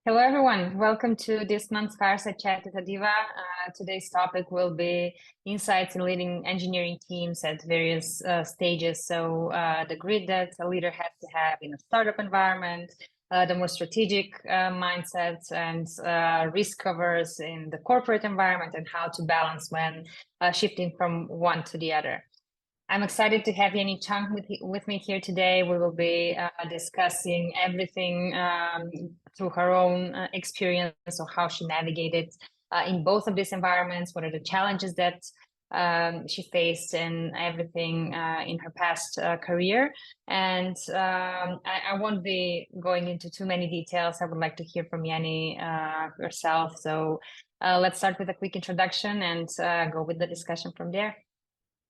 Hello, everyone. Welcome to this month's Fireside Chat with Adiva. Today's topic will be insights in leading engineering teams at various stages. The grid that a leader has to have in a startup environment, the more strategic mindsets and risk covers in the corporate environment, and how to balance when shifting from one to the other. I'm excited to have Yenny Cheung with me here today. We will be discussing everything through her own experience, so how she navigated in both of these environments, what are the challenges that she faced and everything in her past career. And I won't be going into too many details. I would like to hear from Yenny herself. So let's start with a quick introduction and go with the discussion from there.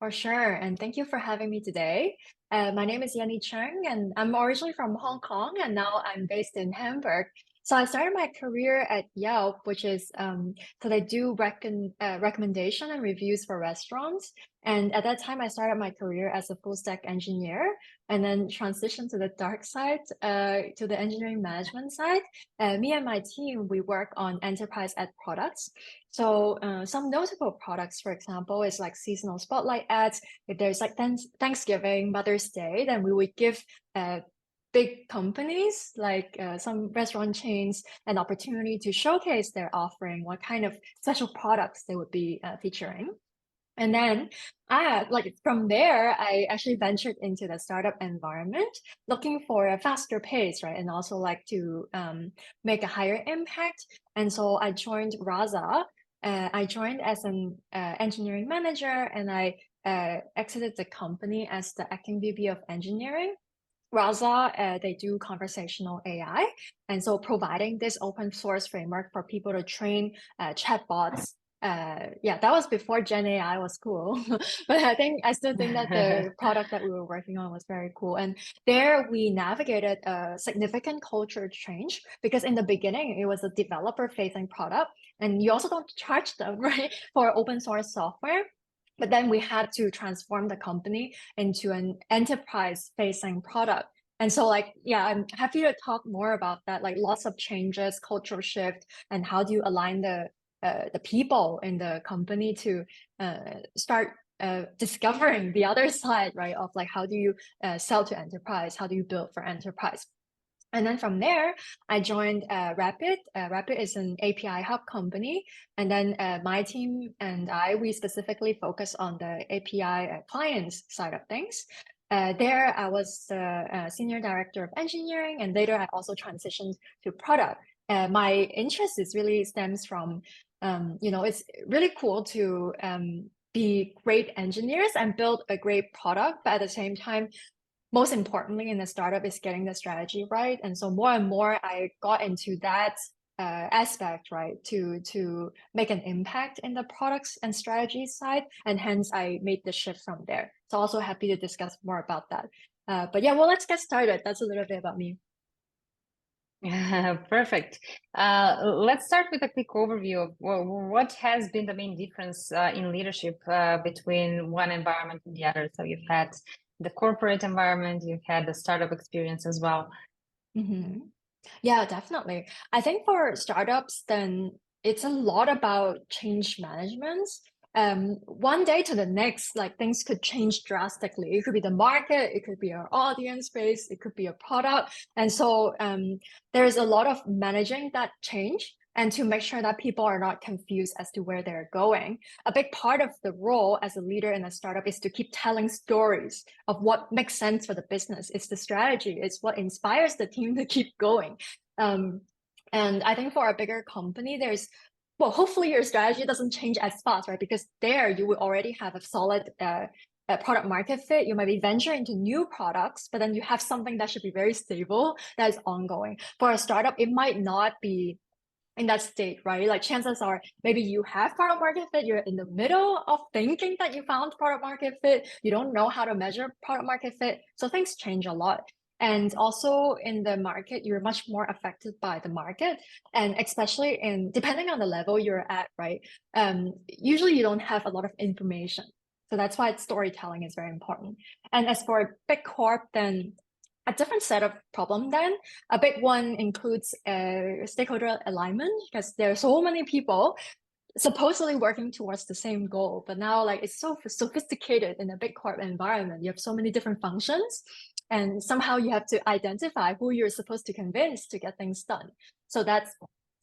For sure. And thank you for having me today. My name is Yenny Cheung, and I'm originally from Hong Kong, and now I'm based in Hamburg. So I started my career at Yelp, which is so they do recommendation and reviews for restaurants. And at that time, I started my career as a full stack engineer, and then transitioned to the dark side, to the engineering management side. Me and my team, we work on enterprise ad products. So some notable products, for example, is like seasonal spotlight ads. If there's like Thanksgiving, Mother's Day, then we would give big companies like some restaurant chains an opportunity to showcase their offering, what kind of special products they would be featuring. And then from there, I actually ventured into the startup environment, looking for a faster pace, right? And also like to make a higher impact. And so I joined Rasa. I joined as an engineering manager, and I exited the company as the acting VP of engineering. Rasa, they do conversational AI. And so providing this open source framework for people to train chatbots. Yeah, that was before Gen AI was cool. But I still think that the product that we were working on was very cool. And there we navigated a significant culture change because in the beginning, it was a developer facing product. And you also don't charge them, right, for open source software. But then we had to transform the company into an enterprise facing product. And so yeah, I'm happy to talk more about that, like lots of changes, cultural shift, and how do you align the people in the company to start discovering the other side, right? Of like, how do you sell to enterprise? How do you build for enterprise? And then from there, I joined Rapid. Rapid is an API hub company. And then my team and we specifically focus on the API clients side of things. There, I was the senior director of engineering, and later I also transitioned to product. My interest is really stems from, it's really cool to be great engineers and build a great product, but at the same time, most importantly in a startup is getting the strategy right. And so more and more I got into that aspect, right, to make an impact in the products and strategy side. And hence I made the shift from there. So also happy to discuss more about that. But yeah, well, let's get started. That's a little bit about me. Perfect. Let's start with a quick overview of what has been the main difference in leadership between one environment and the other. So you've had the corporate environment, you've had the startup experience as well. Mm-hmm. Yeah, definitely. I think for startups, then it's a lot about change management. One day to the next, like things could change drastically. It could be the market, it could be our audience base, it could be a product. And so there's a lot of managing that change and to make sure that people are not confused as to where they're going. A big part of the role as a leader in a startup is to keep telling stories of what makes sense for the business. It's the strategy, it's what inspires the team to keep going. And I think for a bigger company, well, hopefully your strategy doesn't change as fast, right? Because there you will already have a solid product market fit. You might be venturing into new products, but then you have something that should be very stable, that is ongoing. For a startup, it might not be in that state, right? Like chances are maybe you have product market fit, you're in the middle of thinking that you found product market fit, you don't know how to measure product market fit. So things change a lot. And also in the market, you're much more affected by the market. And especially depending on the level you're at, right? Usually you don't have a lot of information. So that's why storytelling is very important. And as for big corp, then a different set of problem then. A big one includes stakeholder alignment, because there are so many people supposedly working towards the same goal, but now like it's so sophisticated in a big corp environment. You have so many different functions, and somehow you have to identify who you're supposed to convince to get things done. So that's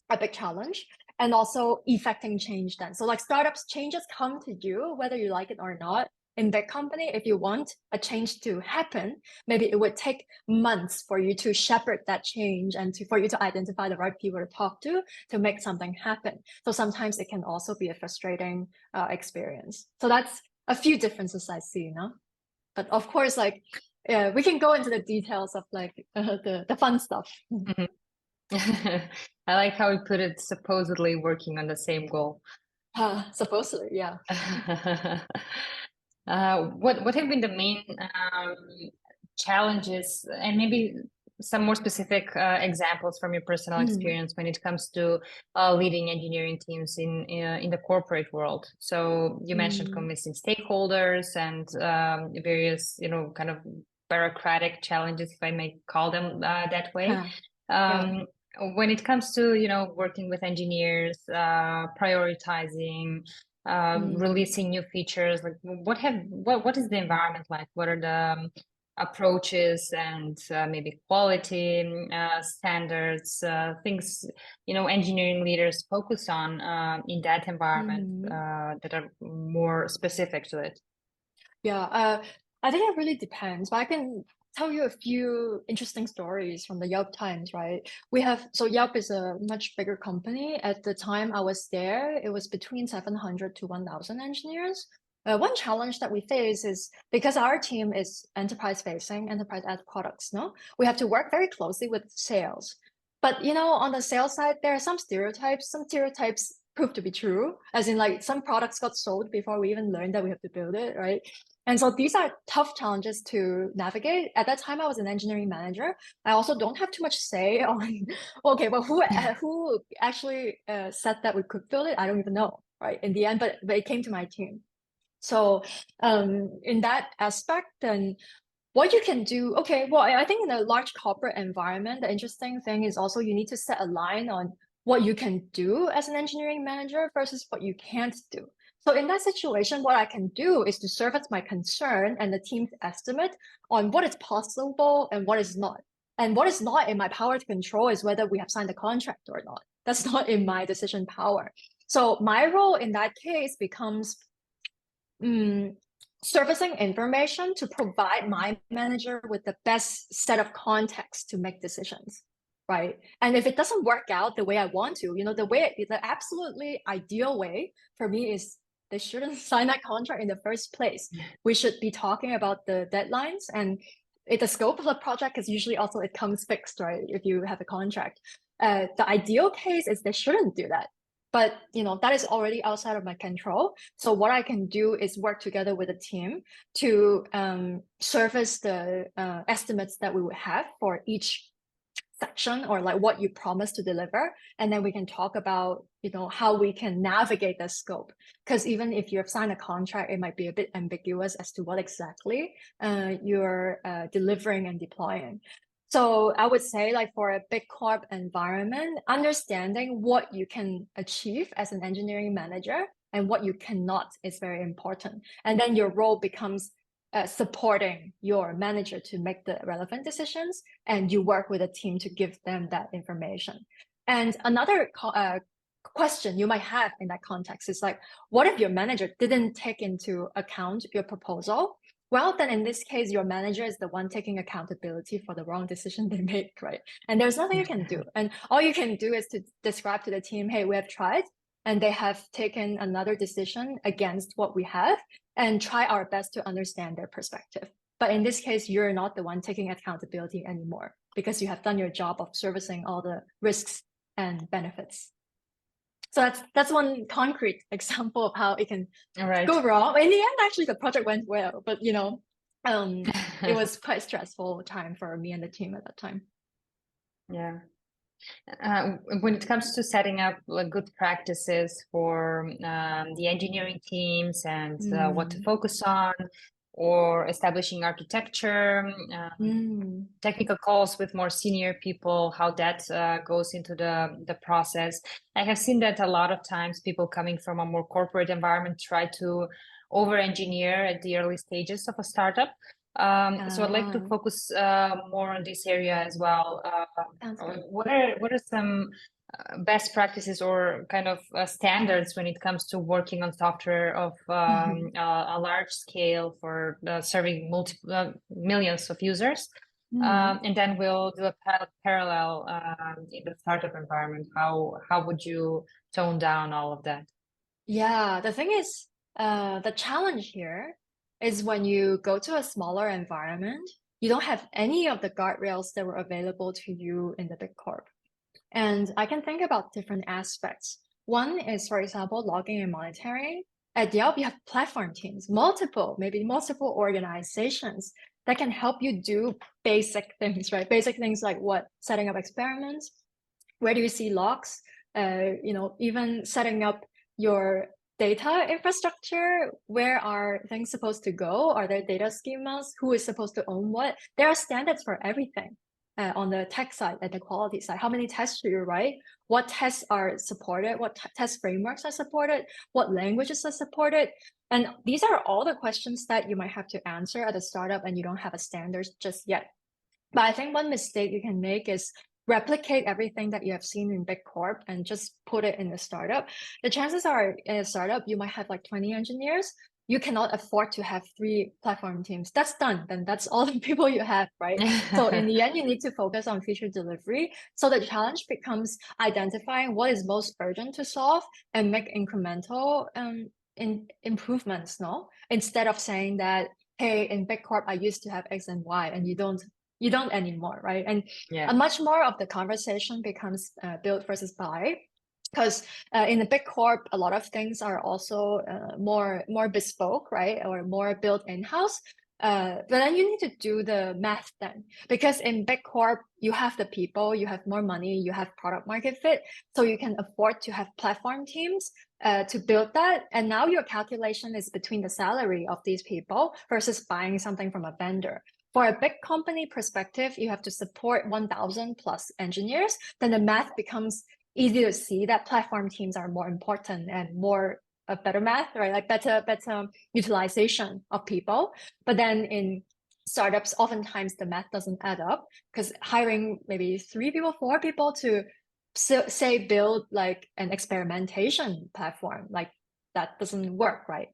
a big challenge. And also effecting change then. So like startups, changes come to you whether you like it or not. In big company, if you want a change to happen, maybe it would take months for you to shepherd that change and for you to identify the right people to talk to make something happen. So sometimes it can also be a frustrating experience. So that's a few differences I see, But of course, like we can go into the details of like the fun stuff. Mhm. I like how we put it, supposedly working on the same goal. Supposedly, yeah. What have been the main challenges, and maybe some more specific examples from your personal experience when it comes to leading engineering teams in the corporate world? So you mentioned convincing stakeholders and various, kind of bureaucratic challenges, if I may call them that way. Yeah. When it comes to, working with engineers, prioritizing, releasing new features, like what is the environment like? What are the approaches and maybe quality standards, things, engineering leaders focus on in that environment that are more specific to it? Yeah, I think it really depends, but I can tell you a few interesting stories from the Yelp times, right? So Yelp is a much bigger company. At the time I was there, it was between 700 to 1,000 engineers. One challenge that we face is because our team is enterprise facing, enterprise ad products, no? We have to work very closely with sales. But on the sales side, there are some stereotypes. Some stereotypes prove to be true, as in like some products got sold before we even learned that we have to build it, right? And so these are tough challenges to navigate. At that time, I was an engineering manager. I also don't have too much say on, okay, but who actually said that we could build it? I don't even know, right? In the end, but it came to my team. So in that aspect, then what you can do, okay, well, I think in a large corporate environment, the interesting thing is also you need to set a line on what you can do as an engineering manager versus what you can't do. So in that situation, what I can do is to serve as my concern and the team's estimate on what is possible and what is not. And what is not in my power to control is whether we have signed a contract or not. That's not in my decision power. So my role in that case becomes surfacing information to provide my manager with the best set of context to make decisions, right? And if it doesn't work out the way I want to, the absolutely ideal way for me is they shouldn't sign that contract in the first place. We should be talking about the deadlines and the scope of the project is usually also it comes fixed, right? If you have a contract. The ideal case is they shouldn't do that. But that is already outside of my control. So what I can do is work together with a team to surface the estimates that we would have for each section or like what you promise to deliver. And then we can talk about, how we can navigate the scope. Because even if you have signed a contract, it might be a bit ambiguous as to what exactly you're delivering and deploying. So I would say like for a big corp environment, understanding what you can achieve as an engineering manager and what you cannot is very important. And then your role becomes supporting your manager to make the relevant decisions, and you work with a team to give them that information. And another question you might have in that context is like, what if your manager didn't take into account your proposal? Well, then in this case, your manager is the one taking accountability for the wrong decision they make, right? And there's nothing you can do. And all you can do is to describe to the team, hey, we have tried and they have taken another decision against what we have, and try our best to understand their perspective. But in this case, you're not the one taking accountability anymore because you have done your job of servicing all the risks and benefits. So that's one concrete example of how it can go wrong. In the end, actually, the project went well, but it was quite stressful time for me and the team at that time. Yeah. When it comes to setting up good practices for the engineering teams and what to focus on, or establishing architecture, technical calls with more senior people, how that goes into the process. I have seen that a lot of times people coming from a more corporate environment try to over-engineer at the early stages of a startup. So I'd like to focus more on this area as well. What are some best practices or kind of standards when it comes to working on software of a large scale for serving multiple millions of users? And then we'll do a parallel in the startup environment. How would you tone down all of that? Yeah, the thing is, the challenge here is when you go to a smaller environment, you don't have any of the guardrails that were available to you in the big corp. And I can think about different aspects. One is, for example, logging and monitoring. At Yelp, you have platform teams, maybe multiple organizations that can help you do basic things, right? Basic things like what? Setting up experiments. Where do you see logs? Even setting up your data infrastructure. Where are things supposed to go? Are there data schemas? Who is supposed to own what? There are standards for everything. On the tech side and the quality side, how many tests do you write? What tests are supported? What test frameworks are supported? What languages are supported? And these are all the questions that you might have to answer at a startup and you don't have a standard just yet. But I think one mistake you can make is replicate everything that you have seen in big corp and just put it in a startup. The chances are in a startup, you might have like 20 engineers. You cannot afford to have 3 platform teams. That's done. Then that's all the people you have, right? So in the end, you need to focus on feature delivery. So the challenge becomes identifying what is most urgent to solve and make incremental improvements, no? Instead of saying that, hey, in big corp, I used to have X and Y, and you don't anymore, right? And Yeah. much more of the conversation becomes build versus buy. Because in the big corp, a lot of things are also more bespoke, right? Or more built in-house. But then you need to do the math then. Because in big corp, you have the people, you have more money, you have product market fit. So you can afford to have platform teams to build that. And now your calculation is between the salary of these people versus buying something from a vendor. For a big company perspective, you have to support 1,000 plus engineers. Then the math becomes easy to see that platform teams are more important and more a better math, right? Like better utilization of people. But then in startups, oftentimes the math doesn't add up because hiring maybe 3 people, 4 people to say build like an experimentation platform, like that doesn't work, right?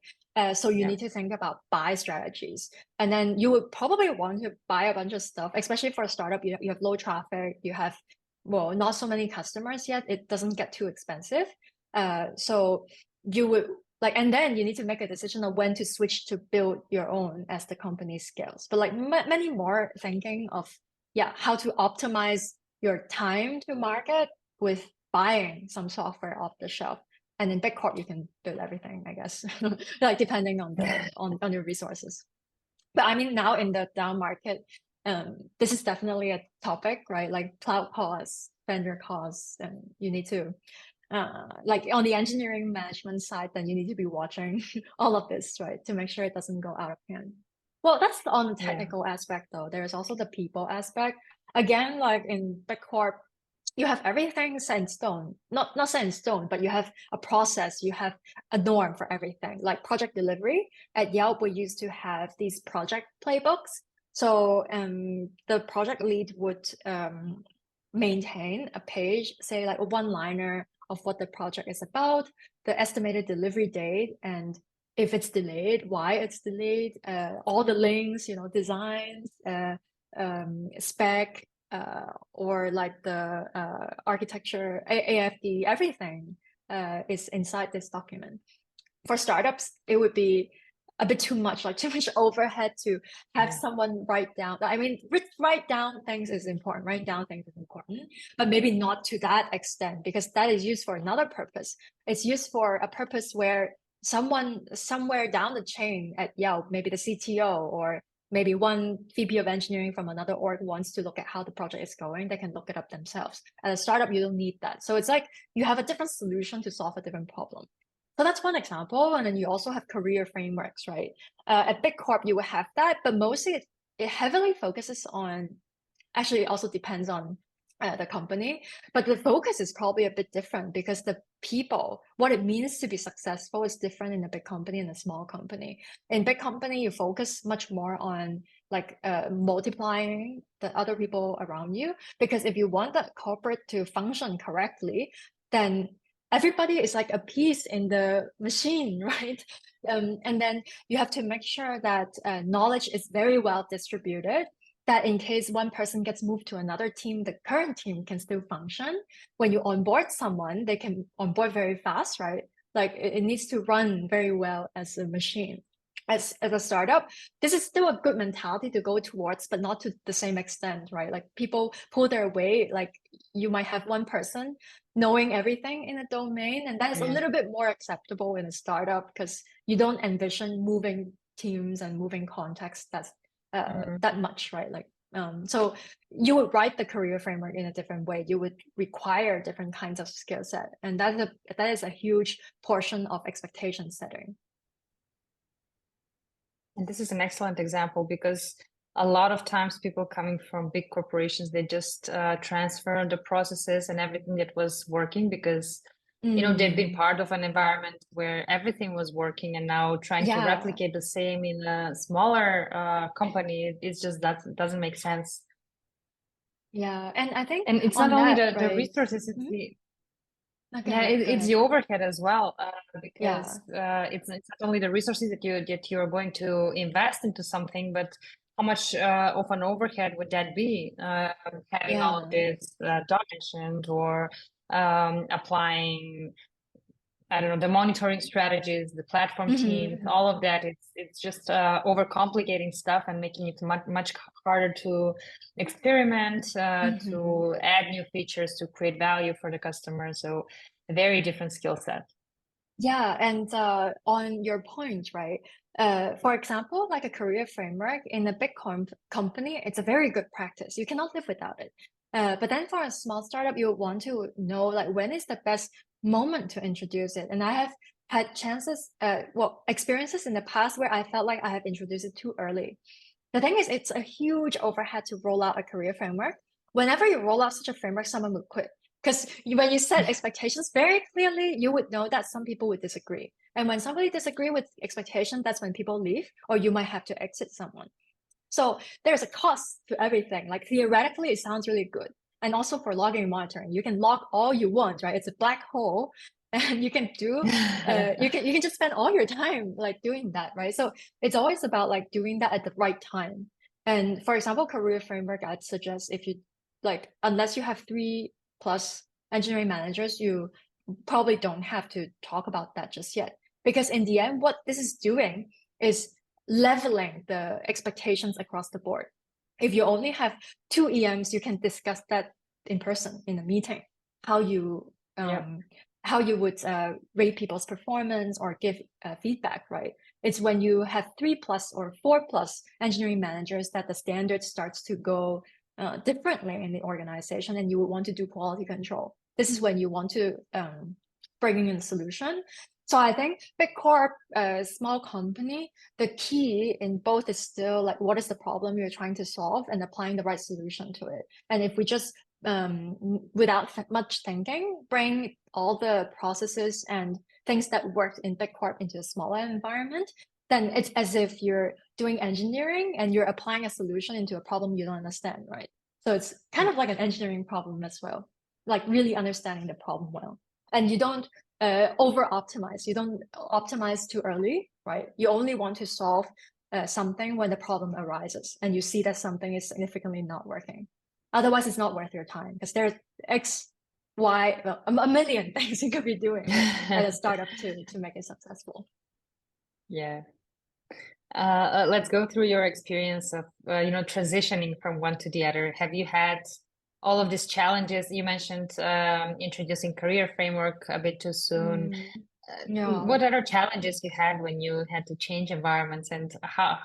So you need to think about buy strategies. And then you would probably want to buy a bunch of stuff, especially for a startup. You have low traffic, you have, well, not so many customers yet. It doesn't get too expensive. So you would like, and then you need to make a decision of when to switch to build your own as the company scales. But like many more thinking of, how to optimize your time to market with buying some software off the shelf. And in big corp, you can build everything, I guess, like depending on on your resources. But I mean, now in the down market, this is definitely a topic, right? Like cloud costs, vendor costs, and you need to, like on the engineering management side, then you need to be watching all of this, right, to make sure it doesn't go out of hand. Well, that's on the technical aspect, though. There's also the people aspect. Again, like in big corp, you have everything set in stone. Not set in stone, but you have a process, you have a norm for everything. Like project delivery at Yelp, we used to have these project playbooks. So the project lead would maintain a page, say like a one-liner of what the project is about, the estimated delivery date, and if it's delayed, why it's delayed, all the links, designs, spec, or like the architecture, AFD, everything is inside this document. For startups, it would be a bit too much, like too much overhead to have someone write down. I mean, write down things is important, write down things is important, but maybe not to that extent because that is used for another purpose. It's used for a purpose where someone somewhere down the chain at Yelp, maybe the CTO or maybe one VP of engineering from another org wants to look at how the project is going, they can look it up themselves. At a startup, you don't need that. So it's like you have a different solution to solve a different problem. So that's one example. And then you also have career frameworks, right? At Big Corp, you will have that, but mostly it heavily focuses on, actually, it also depends on the company, but the focus is probably a bit different because the people, what it means to be successful is different in a big company and a small company. In big company, you focus much more on like multiplying the other people around you, because if you want the corporate to function correctly, then everybody is like a piece in the machine, right? And then you have to make sure that knowledge is very well distributed, that in case one person gets moved to another team, the current team can still function. When you onboard someone, they can onboard very fast, right? Like it needs to run very well as a machine. As a startup, this is still a good mentality to go towards, but not to the same extent, right? Like people pull their weight, like you might have one person knowing everything in a domain, and that is a Yeah. little bit more acceptable in a startup because you don't envision moving teams and moving contexts Mhm. that much, right? Like, so you would write the career framework in a different way. You would require different kinds of skill set, and that is a huge portion of expectation setting. And this is an excellent example because a lot of times people coming from big corporations, they just transfer the processes and everything that was working because, they've been Mm, part of an environment where everything was working, and now trying to yeah, replicate the same in a smaller company, it's just that doesn't make sense. yeah, and I think And it's not on only that, the right? resources, it's Mhm. the Okay, yeah, go it's ahead. the overhead as well, Yeah, because it's not only the resources that you're going to invest into something, but how much of an overhead would that be? Having all of yeah. this documented or applying, I don't know, the monitoring strategies, the platform teams, Hmm. all of that. It's just overcomplicating stuff and making it much harder to experiment, Hmm. to add new features, to create value for the customer. So a very different skill set. Yeah, and on your point, right? For example, like a career framework in a big company, it's a very good practice. You cannot live without it. But then for a small startup, you want to know like when is the best moment to introduce it. And I have had experiences in the past where I felt like I have introduced it too early. The thing is, it's a huge overhead to roll out a career framework. Whenever you roll out such a framework, someone would quit. Because when you set expectations very clearly, you would know that some people would disagree. And when somebody disagree with expectation, that's when people leave, or you might have to exit someone. So there's a cost to everything. Like theoretically, it sounds really good. And also for logging and monitoring, you can log all you want, right? It's a black hole, and you can do, you can just spend all your time like doing that, right? So it's always about like doing that at the right time. And for example, career framework, I'd suggest if you like, unless you have 3+ engineering managers, you probably don't have to talk about that just yet. Because in the end, what this is doing is leveling the expectations across the board. If you only have two EMs, you can discuss that in person in a meeting, how you Yep. um, how you would rate people's performance or give feedback, right? It's when you have 3+ or 4+ engineering managers that the standard starts to go differently in the organization, and you would want to do quality control. This is when you want to bring in a solution. So I think big corp, small company, the key in both is still like what is the problem you're trying to solve and applying the right solution to it. And if we just without much thinking, bring all the processes and things that worked in big corp into a smaller environment, then it's as if you're doing engineering and you're applying a solution into a problem you don't understand, right? So it's kind of like an engineering problem as well, like really understanding the problem well. And you don't over optimize. You don't optimize too early, right? You only want to solve something when the problem arises and you see that something is significantly not working. Otherwise, it's not worth your time because there's X, Y, well, a million things you could be doing, right, at a startup to make it successful. Yeah. Let's go through your experience of, transitioning from one to the other. Have you had all of these challenges? You mentioned introducing career framework a bit too soon. Mm, yeah. What other challenges you had when you had to change environments, and how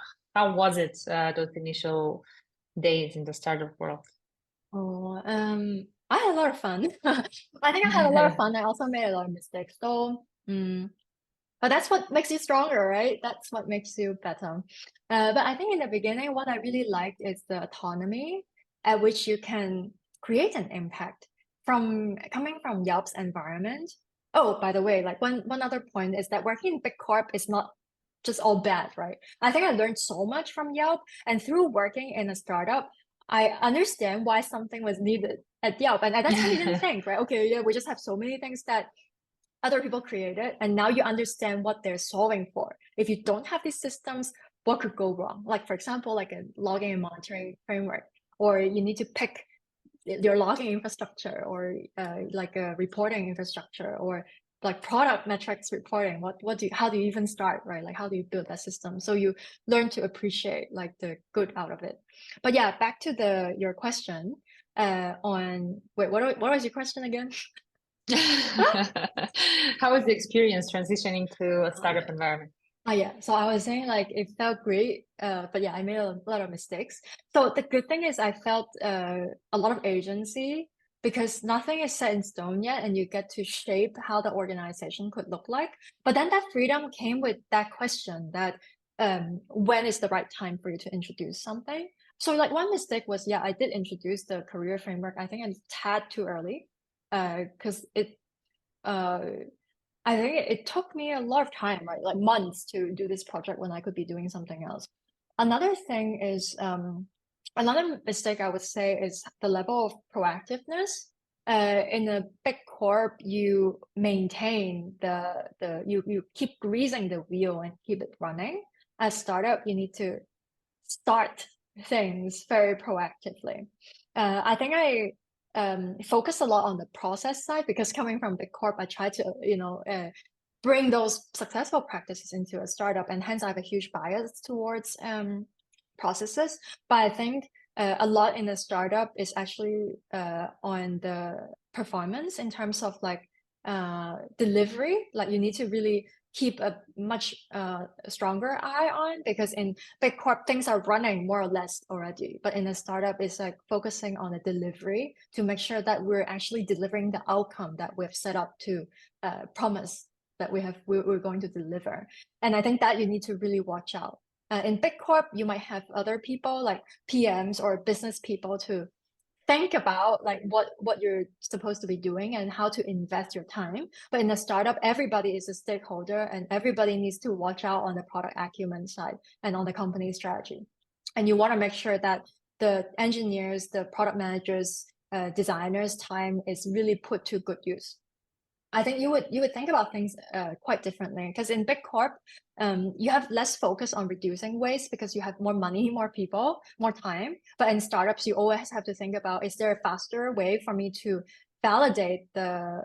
was it those initial days in the startup world? Oh, I had a lot of fun. I think I had a lot of fun. I also made a lot of mistakes. So, But that's what makes you stronger, right? That's what makes you better. But I think in the beginning, what I really liked is the autonomy at which you can create an impact from coming from Yelp's environment. Oh, by the way, like one other point is that working in big corp is not just all bad, right? I think I learned so much from Yelp, and through working in a startup, I understand why something was needed at Yelp. And at that time, you didn't think, right? Okay, yeah, we just have so many things that other people created, and now you understand what they're solving for. If you don't have these systems, what could go wrong? Like, for example, like a logging and monitoring framework, or you need to pick your logging infrastructure, or like a reporting infrastructure, or like product metrics reporting. How do you even start, right? Like, how do you build that system? So you learn to appreciate like the good out of it. But yeah, back to your question on wait, what was your question again? How was the experience transitioning to a Oh, startup environment? yeah. So I was saying like it felt great, but yeah, I made a lot of mistakes. So the good thing is I felt a lot of agency because nothing is set in stone yet, and you get to shape how the organization could look like. But then that freedom came with that question that when is the right time for you to introduce something? So like one mistake was, yeah, I did introduce the career framework. I think a tad too early, because it uh I think it took me a lot of time, right? Like months to do this project when I could be doing something else. Another thing is, another mistake I would say is the level of proactiveness. In a big corp, you maintain you keep greasing the wheel and keep it running. As startup, you need to start things very proactively. I think I focus a lot on the process side because coming from big corp, I try to bring those successful practices into a startup, and hence I have a huge bias towards processes. But I think a lot in a startup is actually on the performance in terms of like delivery. Like you need to really keep a much stronger eye on, because in big corp things are running more or less already, but in a startup it's like focusing on the delivery to make sure that we're actually delivering the outcome that we've set up to promise that we're going to deliver. And I think that you need to really watch out. In big corp you might have other people like PMs or business people to think about like what you're supposed to be doing and how to invest your time. But in a startup, everybody is a stakeholder, and everybody needs to watch out on the product acumen side and on the company strategy. And you want to make sure that the engineers, the product managers, designers' time is really put to good use. I think you would think about things quite differently, because in big corp, you have less focus on reducing waste because you have more money, more people, more time. But in startups, you always have to think about, is there a faster way for me to validate the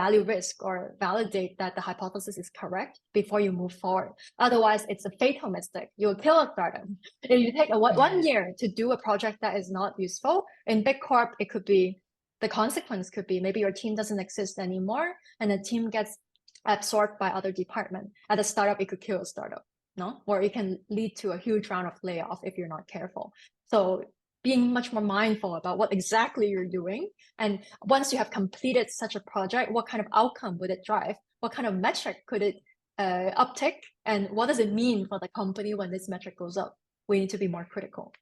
value risk, or validate that the hypothesis is correct before you move forward. Otherwise, it's a fatal mistake. You'll kill a startup. If you take one year to do a project that is not useful, in big corp, it could be the consequence could be maybe your team doesn't exist anymore and the team gets absorbed by other department. At a startup, it could kill a startup, no? Or it can lead to a huge round of layoff if you're not careful. So being much more mindful about what exactly you're doing. And once you have completed such a project, what kind of outcome would it drive? What kind of metric could it uptick? And what does it mean for the company when this metric goes up? We need to be more critical.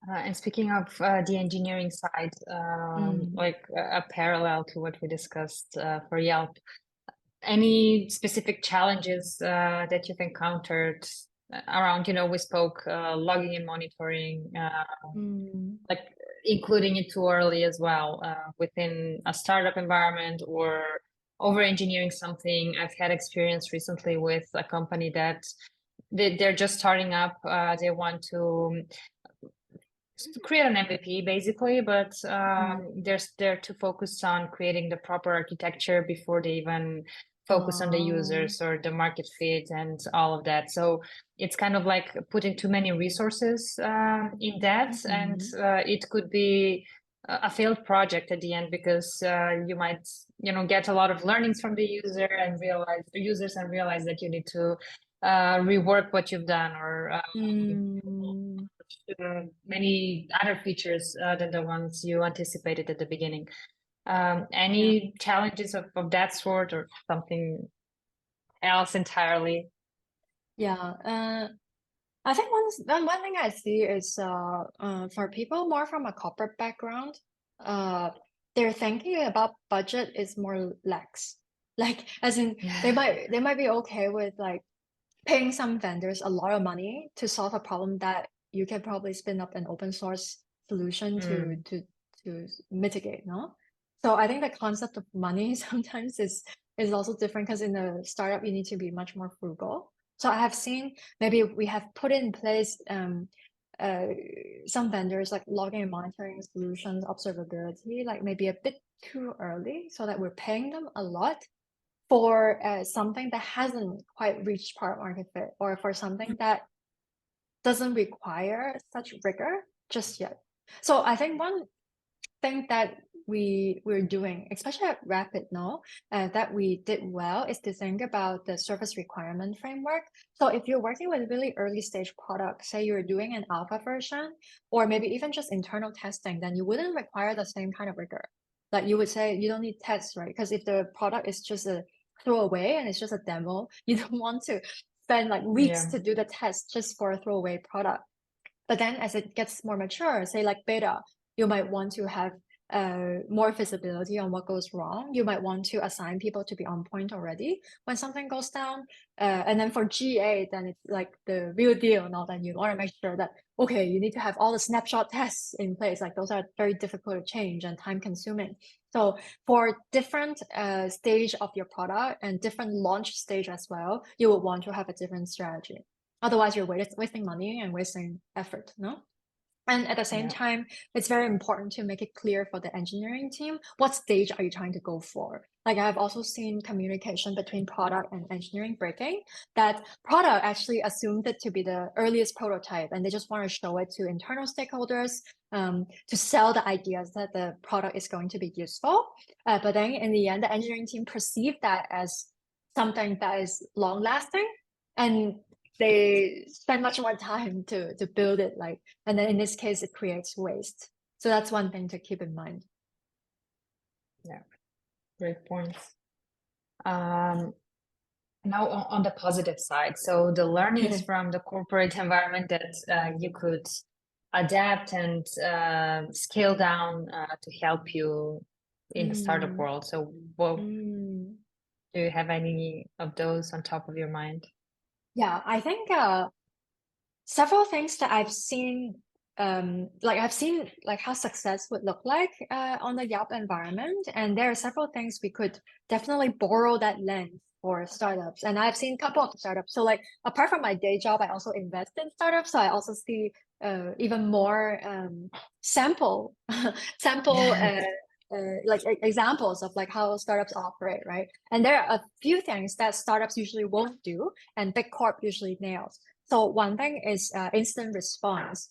And speaking of the engineering side, Mm. like a parallel to what we discussed for Yelp, any specific challenges that you've encountered around, we spoke logging and monitoring, Mm. like including it too early as well within a startup environment, or over engineering something. I've had experience recently with a company that they're just starting up. They want to create an MVP basically, but they're too focused on creating the proper architecture before they even focus on the Oh. users or the market fit and all of that. So it's kind of like putting too many resources in that, and Mhm. it could be a failed project at the end, because you might get a lot of learnings from the users and realize that you need to rework what you've done, or Mm. many other features than the ones you anticipated at the beginning. Any challenges of that sort or something else entirely? Yeah. I think one thing I see is for people more from a corporate background, uh, they're thinking about budget is more lax. Like as in they might be okay with like paying some vendors a lot of money to solve a problem that you can probably spin up an open source solution to Mm, to mitigate, no? So I think the concept of money sometimes is also different because in a startup you need to be much more frugal. So I have seen maybe we have put in place uh, some vendors like logging and monitoring solutions, observability, like maybe a bit too early, so that we're paying them a lot for something that hasn't quite reached product market fit, or for something that doesn't require such rigor just yet. So I think one thing that we're doing, especially at Rapid now, that we did well is to think about the service requirement framework. So if you're working with really early stage products, say you're doing an alpha version, or maybe even just internal testing, then you wouldn't require the same kind of rigor. Like you would say you don't need tests, right? Because if the product is just a throwaway and it's just a demo, you don't want to spend like weeks yeah, to do the test just for a throwaway product. But then as it gets more mature, say like beta, you might want to have more visibility on what goes wrong. You might want to assign people to be on point already when something goes down. And then for GA, then it's like the real deal. Now then you want to make sure that, okay, you need to have all the snapshot tests in place. Like those are very difficult to change and time consuming. So for different stage of your product and different launch stage as well, you would want to have a different strategy. Otherwise, you're wasting money and wasting effort, no? And at the same yeah, time, it's very important to make it clear for the engineering team, what stage are you trying to go for? Like I've also seen communication between product and engineering breaking, that product actually assumed it to be the earliest prototype and they just want to show it to internal stakeholders to sell the ideas that the product is going to be useful. But then in the end, the engineering team perceived that as something that is long lasting, and they spend much more time to build it, like, and then in this case it creates waste. So that's one thing to keep in mind. yeah. Great points. Now on the positive side, so the learnings from the corporate environment that you could adapt and scale down to help you in the startup Mm, world. So, what mm. do you have any of those on top of your mind? Yeah, I think several things that I've seen, like I've seen like how success would look like on the Yelp environment, and there are several things we could definitely borrow that lens for startups. And I've seen a couple of startups. So like apart from my day job, I also invest in startups. So I also see even more sample sample like examples of like how startups operate, right? And there are a few things that startups usually won't do, and big corp usually nails. So one thing is instant response,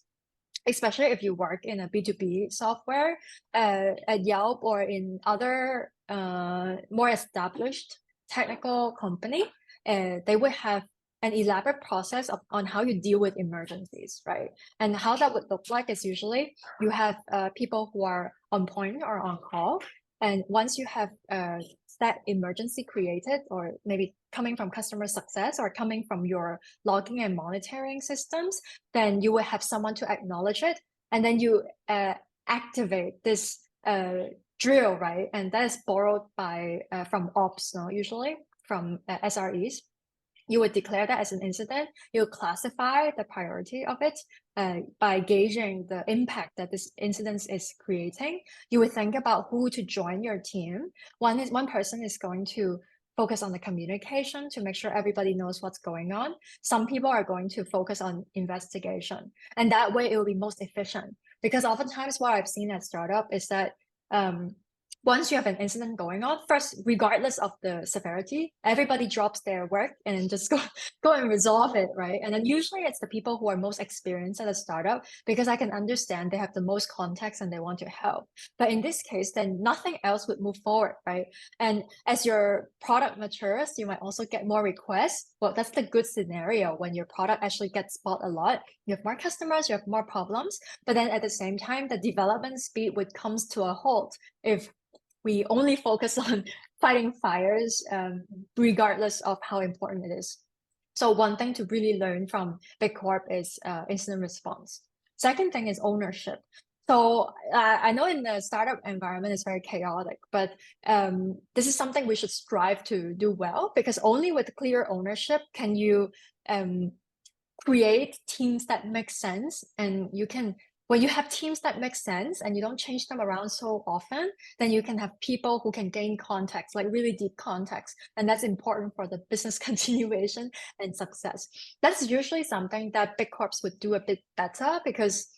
especially if you work in a B2B software at Yelp or in other more established technical company. They would have an elaborate process on how you deal with emergencies, right? And how that would look like is usually you have people who are on point or on call. And once you have that emergency created, or maybe coming from customer success or coming from your logging and monitoring systems, then you will have someone to acknowledge it. And then you activate this drill, right? And that is borrowed by from ops, no, usually from SREs. You would declare that as an incident. You classify the priority of it by gauging the impact that this incident is creating. You would think about who to join your team. One person is going to focus on the communication to make sure everybody knows what's going on. Some people are going to focus on investigation, and that way it will be most efficient. Because oftentimes what I've seen at startup is that um, once you have an incident going on, first, regardless of the severity, everybody drops their work and just go and resolve it, right? And then usually it's the people who are most experienced at a startup, because I can understand they have the most context and they want to help. But in this case, then nothing else would move forward, right? And as your product matures, you might also get more requests. Well, that's the good scenario when your product actually gets bought a lot. You have more customers, you have more problems, but then at the same time, the development speed would comes to a halt if we only focus on fighting fires, regardless of how important it is. So one thing to really learn from Big Corp is incident response. Second thing is ownership. So I know in the startup environment it's very chaotic, but this is something we should strive to do well, because only with clear ownership can you create teams that make sense. And you can, when you have teams that make sense and you don't change them around so often, then you can have people who can gain context, like really deep context. And that's important for the business continuation and success. That's usually something that big corps would do a bit better, because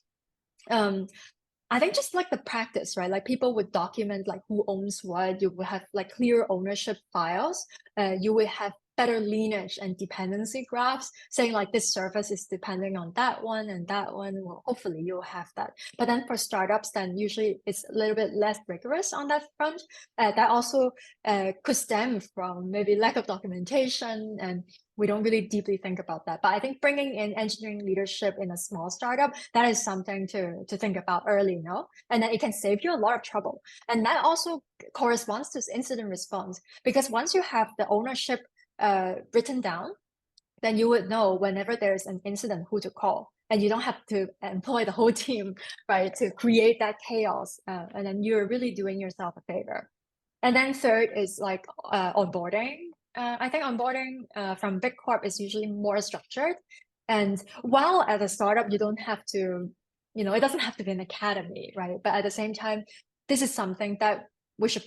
I think just like the practice, right? Like people would document like who owns what. You would have like clear ownership files. You would have better lineage and dependency graphs saying like this service is depending on that one and that one. Well, hopefully you'll have that. But then for startups, then usually it's a little bit less rigorous on that front. That also could stem from maybe lack of documentation, and we don't really deeply think about that. But I think bringing in engineering leadership in a small startup, that is something to think about early, no? And then it can save you a lot of trouble. And that also corresponds to incident response, because once you have the ownership written down, then you would know whenever there's an incident who to call. And you don't have to employ the whole team, right, to create that chaos. And then you're really doing yourself a favor. And then third is like onboarding. I think onboarding from big corp is usually more structured. And while at a startup, you don't have to, it doesn't have to be an academy, right? But at the same time, this is something that we should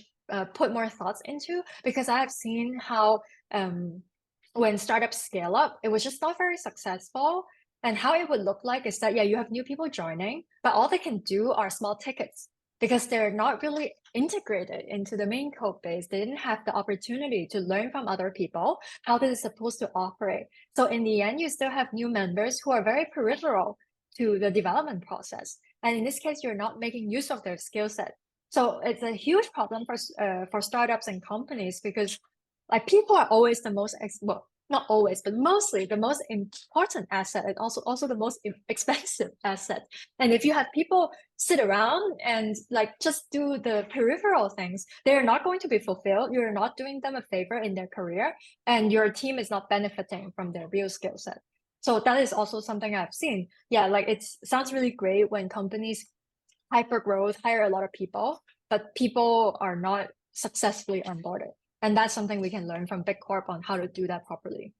put more thoughts into, because I have seen how when startups scale up, it was just not very successful. And how it would look like is that, yeah, you have new people joining, but all they can do are small tickets, because they're not really integrated into the main code base. They didn't have the opportunity to learn from other people how this is supposed to operate. So in the end, you still have new members who are very peripheral to the development process. And in this case, you're not making use of their skill set. So it's a huge problem for startups and companies, because like people are always the most, well, not always, but mostly the most important asset, and also the most expensive asset. And if you have people sit around and like just do the peripheral things, they're not going to be fulfilled. You're not doing them a favor in their career, and your team is not benefiting from their real skill set. So that is also something I've seen. Yeah, like it sounds really great when companies hyper growth, hire a lot of people, but people are not successfully onboarded. And that's something we can learn from Big Corp on how to do that properly.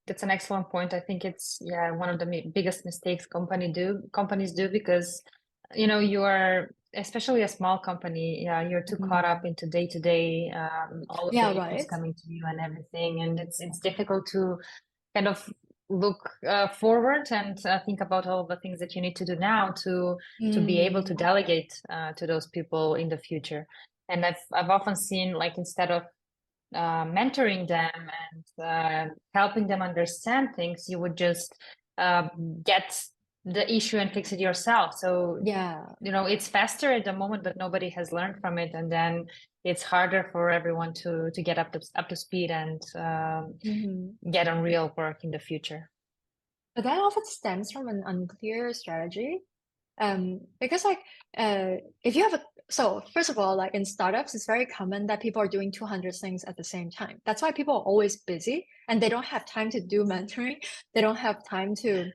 That's an excellent point. I think it's one of the biggest mistakes companies do, because you are, especially a small company, you're too caught up into day to day, all of the issues right. coming to you and everything, and it's difficult to kind of look forward and think about all the things that you need to do now to be able to delegate to those people in the future. And I've often seen, like, instead of mentoring them and helping them understand things, you would just get the issue and fix it yourself. So yeah, it's faster at the moment, but nobody has learned from it, and then it's harder for everyone to get up to speed and get on real work in the future. But that often stems from an unclear strategy. Because like if you have so first of all, like in startups, it's very common that people are doing 200 things at the same time. That's why people are always busy, and they don't have time to do mentoring. They don't have time to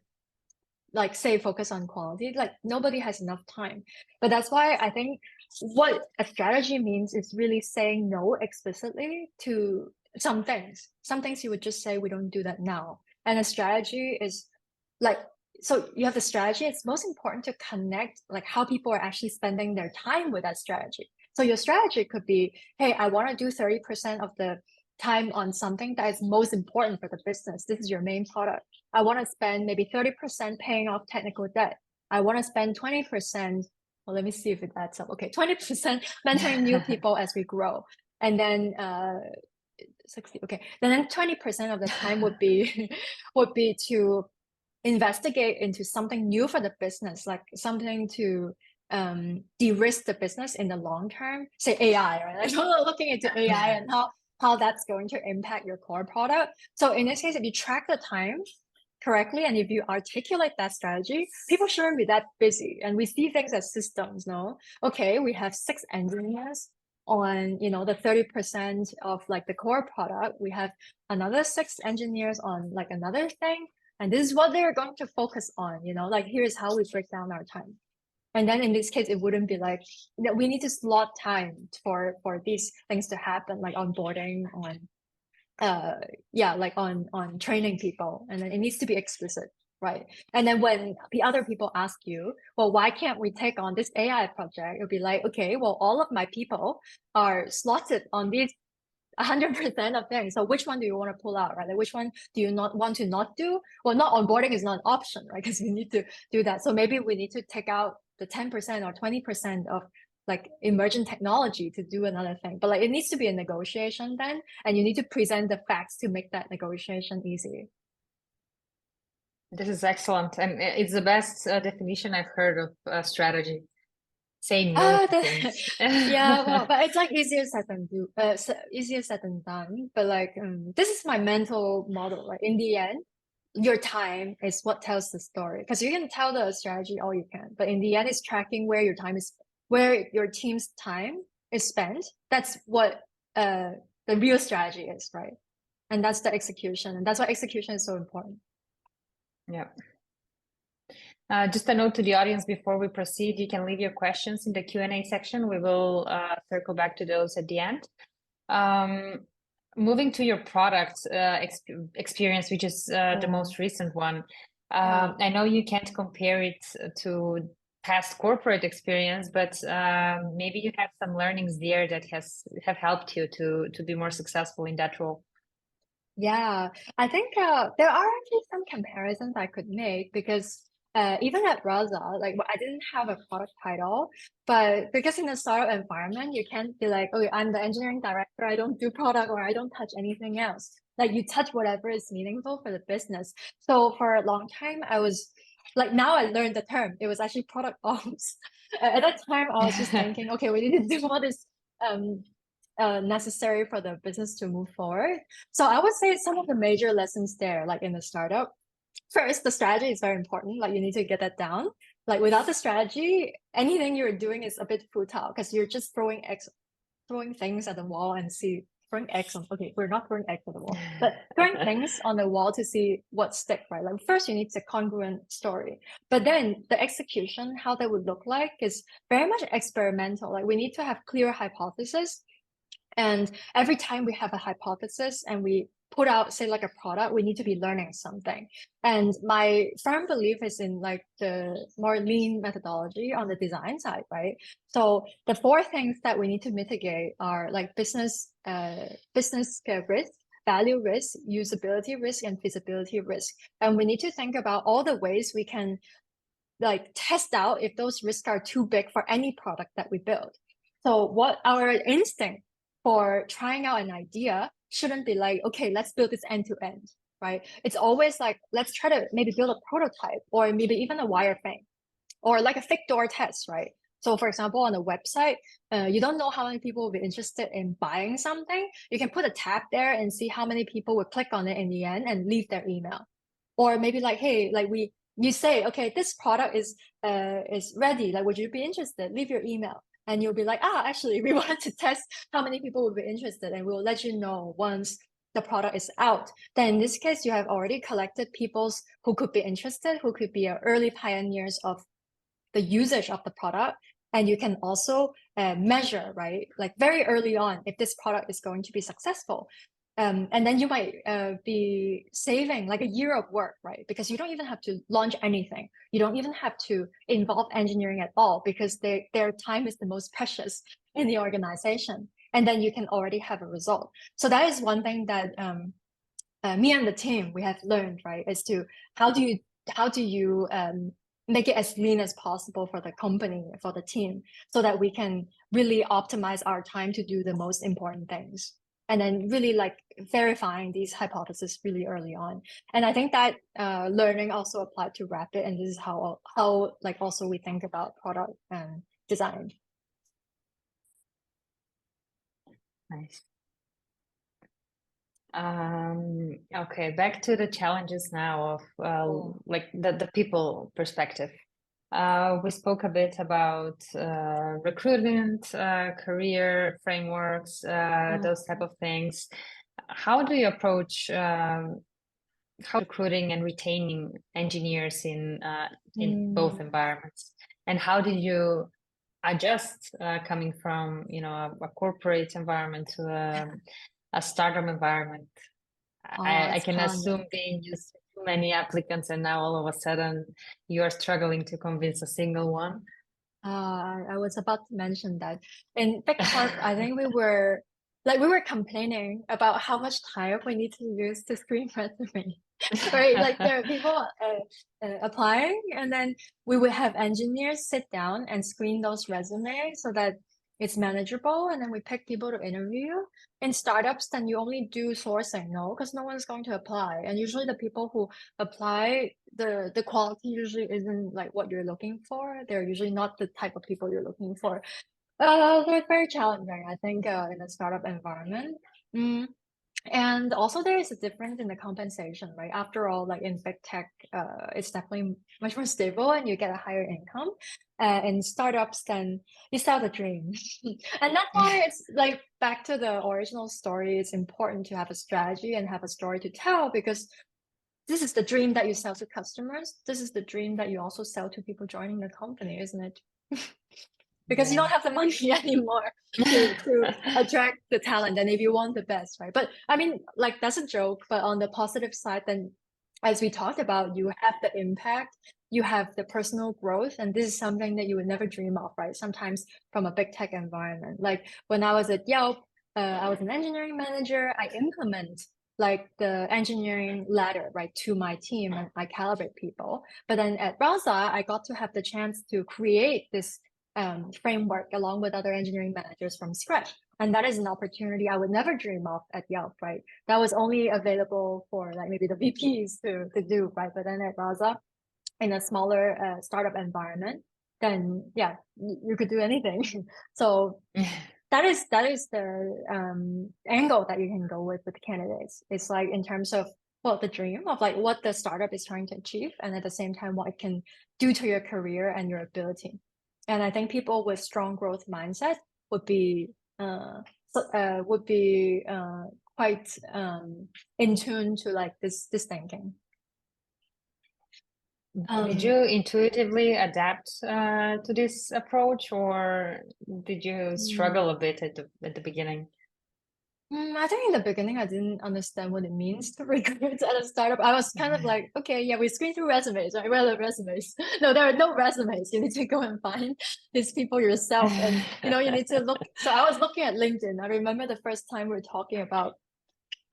like say focus on quality. Like nobody has enough time. But that's why I think what a strategy means is really saying no explicitly to some things. Some things you would just say, we don't do that now. And a strategy is like, so you have the strategy. It's most important to connect like how people are actually spending their time with that strategy. So your strategy could be, hey, I want to do 30% of the time on something that is most important for the business. This is your main product. I want to spend maybe 30% paying off technical debt. I want to spend 20%. Well, let me see if it adds up. Okay, 20% mentoring new people as we grow. And then 60. Okay, then 20% of the time would be to investigate into something new for the business, like something to de-risk the business in the long term. Say AI, right? Like looking into AI and how that's going to impact your core product. So in this case, if you track the time, correctly and if you articulate that strategy, people shouldn't be that busy. And we see things as systems, no? Okay, we have 6 engineers on, the 30% of like the core product. We have another 6 engineers on like another thing. And this is what they're going to focus on, like here's how we break down our time. And then in this case, it wouldn't be like we need to slot time for these things to happen, like onboarding on like on training people, and then it needs to be explicit, right? And then when the other people ask you, well, why can't we take on this AI project? It'll be like, okay, well, all of my people are slotted on these 100% of things. So which one do you want to pull out, right? Like which one do you not want to not do? Well, not onboarding is not an option, right? Because we need to do that. So maybe we need to take out the 10% or 20% of like emergent technology to do another thing. But like it needs to be a negotiation then, and you need to present the facts to make that negotiation easy. This is excellent, and it's the best definition I've heard of strategy. Say no to things. Yeah, well, but it's like easier said than easier said than done. But like, this is my mental model. Like in the end, your time is what tells the story. Because you can tell the strategy all you can, but in the end, it's tracking where where your team's time is spent. That's what the real strategy is, right? And that's the execution, and that's why execution is so important. Yeah. Just a note to the audience before we proceed, you can leave your questions in the Q&A section. We will circle back to those at the end. Moving to your product experience, which is the most recent one. I know you can't compare it to past corporate experience, but maybe you have some learnings there that have helped you to be more successful in that role. Yeah, I think there are actually some comparisons I could make because even at Rasa, like I didn't have a product title, but because in a startup environment, you can't be like, oh, I'm the engineering director, I don't do product or I don't touch anything else. Like you touch whatever is meaningful for the business. So for a long time, I was like, now I learned the term. It was actually product ops. At that time, I was just thinking, okay, we need to do all this necessary for the business to move forward. So I would say some of the major lessons there, like in the startup, first, the strategy is very important. Like you need to get that down. Like without the strategy, anything you're doing is a bit futile because you're just throwing things at the wall and throwing eggs on. Okay, we're not throwing eggs at the wall, but throwing things on the wall to see what stick, right? Like first you need a congruent story, but then the execution, how that would look like is very much experimental. Like we need to have clear hypothesis. And every time we have a hypothesis and we put out, say, like a product, we need to be learning something. And my firm belief is in like the more lean methodology on the design side, right? So the 4 things that we need to mitigate are like business risk, value risk, usability risk, and feasibility risk. And we need to think about all the ways we can like test out if those risks are too big for any product that we build. So what our instinct for trying out an idea shouldn't be like, okay, let's build this end to end, right? It's always like, let's try to maybe build a prototype or maybe even a wireframe or like a fake door test, right? So for example, on a website, you don't know how many people will be interested in buying something. You can put a tab there and see how many people will click on it in the end and leave their email. Or maybe like, hey, like you say, okay, this product is ready. Like, would you be interested? Leave your email. And you'll be like, actually, we wanted to test how many people would be interested, and we'll let you know once the product is out. Then in this case, you have already collected people who could be interested, who could be early pioneers of the usage of the product. And you can also measure, right? Like very early on, if this product is going to be successful. And then you might be saving like a year of work, right? Because you don't even have to launch anything. You don't even have to involve engineering at all because their time is the most precious in the organization. And then you can already have a result. So that is one thing that me and the team, we have learned, right? Is to how do you make it as lean as possible for the company, for the team, so that we can really optimize our time to do the most important things. And then really like verifying these hypotheses really early on. And I think that learning also applied to Rapid, and this is how like also we think about product and design. Nice. Okay, back to the challenges now of Oh, like the people perspective. We spoke a bit about recruitment, career frameworks, those type mm, of things. How do you approach how recruiting and retaining engineers in both mm, environments? And how did you adjust coming from, a corporate environment to a startup environment? I it's can assume challenging. being used to too many applicants and now all of a sudden you are struggling to convince a single one. I was about to mention that in Big Corp, I think we were complaining about how much time we need to use to screen resume, right? Like there are people applying, and then we would have engineers sit down and screen those resumes so that it's manageable, and then we pick people to interview. In startups, then you only do sourcing, no, because no one's going to apply, and usually the people who apply, the quality usually isn't like what you're looking for. They're usually not the type of people you're looking for. So it's very challenging, I think, in a startup environment. Mm. And also there is a difference in the compensation, right? After all, like in big tech, it's definitely much more stable and you get a higher income. In startups, then you sell the dream. And that's why it's like back to the original story. It's important to have a strategy and have a story to tell because this is the dream that you sell to customers. This is the dream that you also sell to people joining the company, isn't it? Because you Yeah. don't have the money anymore to attract the talent. And if you want the best, right? But I mean, like that's a joke. But on the positive side, then as we talked about, you have the impact, you have the personal growth, and this is something that you would never dream of, right? Sometimes from a big tech environment. Like when I was at Yelp, I was an engineering manager. I implement like the engineering ladder, right, to my team and I calibrate people. But then at Rasa, I got to have the chance to create this framework along with other engineering managers from scratch. And that is an opportunity I would never dream of at Yelp, right? That was only available for like maybe the VPs to do, right? But then at Rasa, in a smaller startup environment, then yeah, you could do anything. So that is the angle that you can go with candidates. It's like in terms of well, the dream of like what the startup is trying to achieve, and at the same time what it can do to your career and your ability. And I think people with strong growth mindset would be would be quite in tune to like this thinking. Did Um, you intuitively adapt to this approach, or did you mm, struggle a bit at the beginning? I think in the beginning, I didn't understand what it means to recruit at a startup. I was kind of like, okay, yeah, we screen through resumes, right? Where are the resumes? No, there are no resumes. You need to go and find these people yourself. And, you need to look. So I was looking at LinkedIn. I remember the first time we were talking about,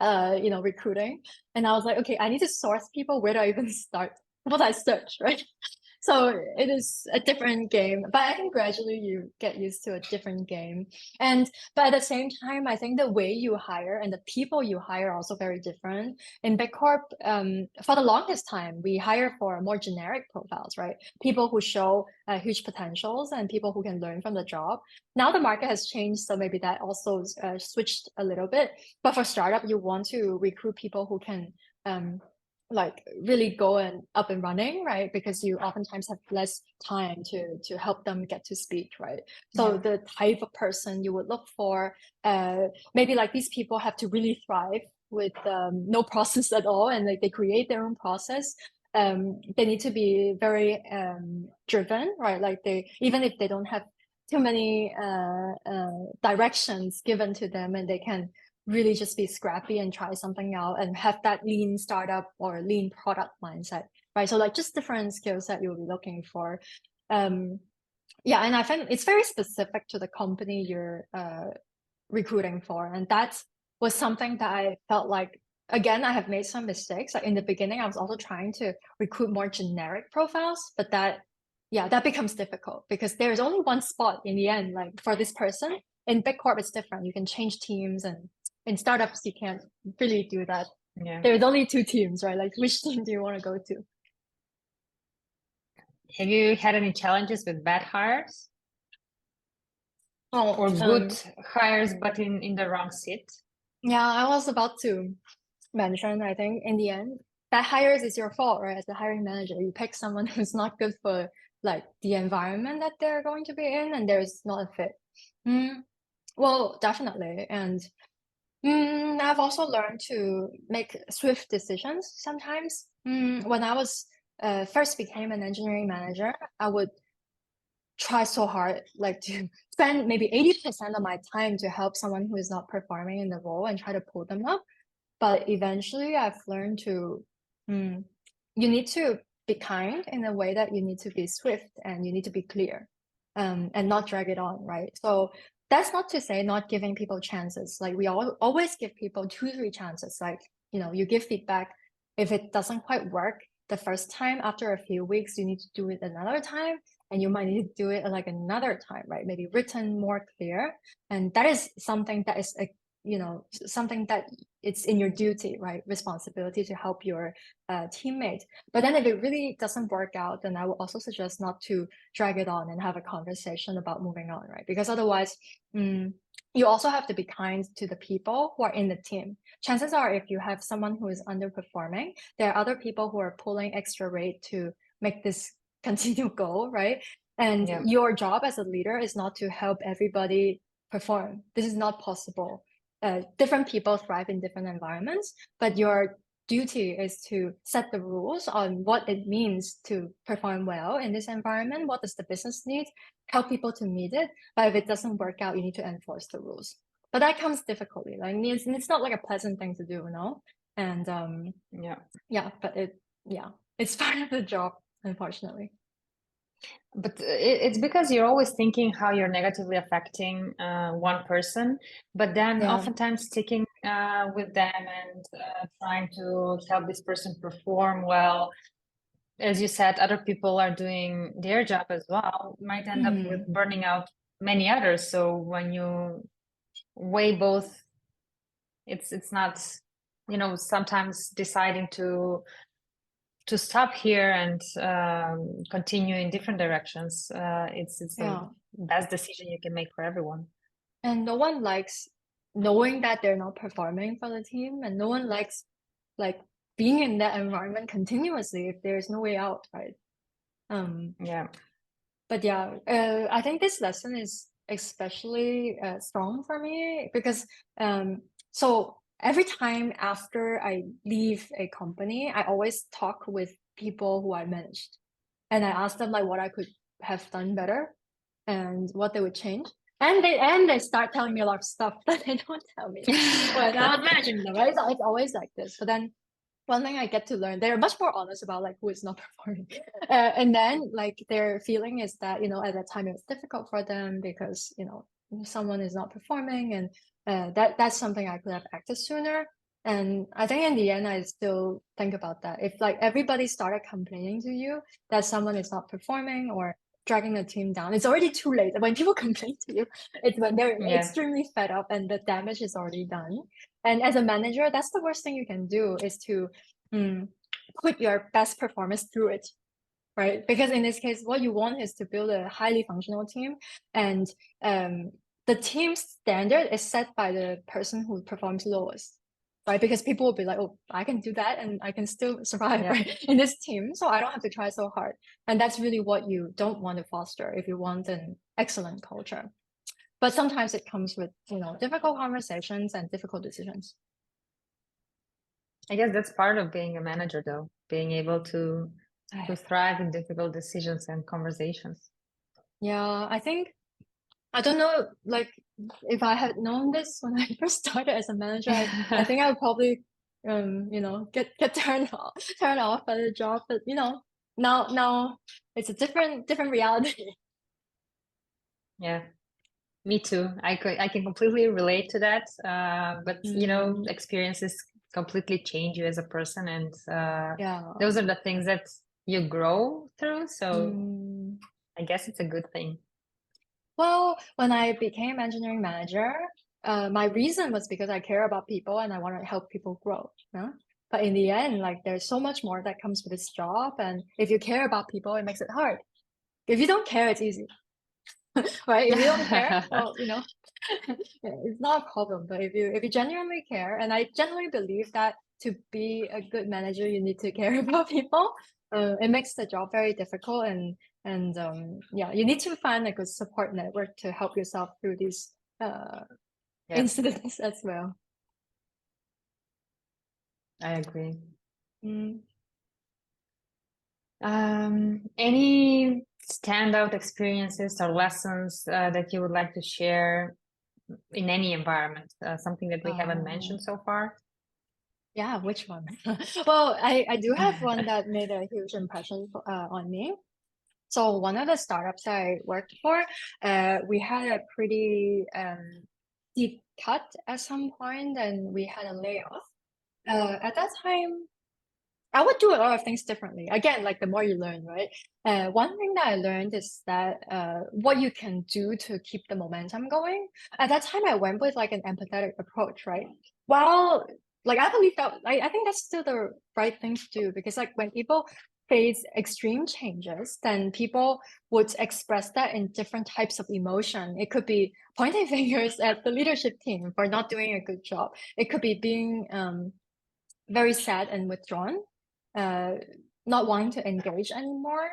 recruiting. And I was like, okay, I need to source people. Where do I even start? What do I search, right? So it is a different game, but I think gradually you get used to a different game. And but at the same time, I think the way you hire and the people you hire are also very different. In Big Corp, for the longest time, we hire for more generic profiles, right? People who show huge potentials and people who can learn from the job. Now the market has changed, so maybe that also switched a little bit. But for startup, you want to recruit people who can um, like really go and up and running, right? Because you oftentimes have less time to help them get to speed, right? So Yeah. the type of person you would look for, maybe like these people have to really thrive with no process at all, and like they create their own process. They need to be very driven, right? Like they even if they don't have too many directions given to them, and they can really just be scrappy and try something out and have that lean startup or lean product mindset, right? So like just different skills that you'll be looking for. Um, yeah, and I find it's very specific to the company you're recruiting for, and that was something that I felt like again I have made some mistakes. Like in the beginning, I was also trying to recruit more generic profiles, but that becomes difficult because there's only one spot in the end. Like for this person in big corp, it's different. You can change teams, and in startups, you can't really do that. Yeah. There's only two teams, right? Like which team do you want to go to? Have you had any challenges with bad hires Oh, or good hires but in the wrong seat? Yeah, I was about to mention, I think in the end, that hires is your fault, right? As a hiring manager, you pick someone who's not good for like the environment that they're going to be in, and there's not a fit. Mm, well, definitely. And I've also learned to make swift decisions sometimes. When I was first became an engineering manager, I would try so hard, like to spend maybe 80% of my time to help someone who is not performing in the role and try to pull them up. But eventually, I've learned to, mm, you need to be kind in a way that you need to be swift and you need to be clear, and not drag it on, right? So that's not to say not giving people chances. Like we always give people two, three chances. Like, you give feedback. If it doesn't quite work the first time, after a few weeks, you need to do it another time. And you might need to do it like another time, right? Maybe written more clear. And that is something that is something that it's in your duty, right? Responsibility to help your teammate. But then if it really doesn't work out, then I would also suggest not to drag it on and have a conversation about moving on, right? Because otherwise, you also have to be kind to the people who are in the team. Chances are, if you have someone who is underperforming, there are other people who are pulling extra weight to make this continue go, right? And Yeah. your job as a leader is not to help everybody perform. This is not possible. Different people thrive in different environments, but your duty is to set the rules on what it means to perform well in this environment. What does the business need? Help people to meet it. But if it doesn't work out, you need to enforce the rules. But that comes difficultly. Like it's not like a pleasant thing to do, And Yeah. yeah, but it's part of the job, unfortunately. But it's because you're always thinking how you're negatively affecting one person, but then Yeah. oftentimes sticking with them and trying to help this person perform well. As you said, other people are doing their job as well, might end up with burning out many others. So when you weigh both, it's not, sometimes deciding to stop here and continue in different directions. It's the Yeah. best decision you can make for everyone. And no one likes knowing that they're not performing for the team, and no one likes like being in that environment continuously if there's no way out, right? Yeah. But yeah, I think this lesson is especially strong for me because so every time after I leave a company, I always talk with people who I managed, and I ask them like what I could have done better and what they would change. And they start telling me a lot of stuff that they don't tell me when I was managing them, right? So it's always like this. But then one thing I get to learn, they're much more honest about like who is not performing. And then like their feeling is that, at that time it was difficult for them because, someone is not performing, and that's something I could have acted sooner. And I think in the end, I still think about that. If like everybody started complaining to you that someone is not performing or dragging the team down, it's already too late. When people complain to you, it's when they're Yeah. extremely fed up and the damage is already done. And as a manager, that's the worst thing you can do is to put your best performance through it, right? Because in this case, what you want is to build a highly functional team, and the team standard is set by the person who performs lowest, right? Because people will be like, oh, I can do that and I can still survive, Yeah. right, in this team, so I don't have to try so hard. And that's really what you don't want to foster if you want an excellent culture. But sometimes it comes with, difficult conversations and difficult decisions. I guess that's part of being a manager, though, being able to thrive in difficult decisions and conversations. Yeah, I don't know, like if I had known this when I first started as a manager, I think I would probably get turned off by the job. But now it's a different reality. Yeah, me too. I can completely relate to that. But experiences completely change you as a person, and Yeah. those are the things that you grow through. So Mm. I guess it's a good thing. Well, when I became engineering manager, my reason was because I care about people and I want to help people grow. But in the end, like there's so much more that comes with this job, and if you care about people, it makes it hard. If you don't care, it's easy, right? If you don't care, well, It's not a problem, but if you genuinely care, and I genuinely believe that to be a good manager, you need to care about people. It makes the job very difficult, and yeah, you need to find a good support network to help yourself through these Yeah, incidents as well. I agree. Mm. Any standout experiences or lessons that you would like to share in any environment? Something that we haven't Oh, mentioned so far? yeah, which one? Well, I do have one that made a huge impression on me. So one of the startups I worked for, we had a pretty deep cut at some point, and we had a layoff. At that time, I would do a lot of things differently. Again, like the more you learn, right? One thing that I learned is that what you can do to keep the momentum going. At that time, I went with like an empathetic approach, right? While like I believe that I think that's still the right thing to do because like when people face extreme changes, then people would express that in different types of emotion. It could be pointing fingers at the leadership team for not doing a good job. It could be being very sad and withdrawn, uh, not wanting to engage anymore.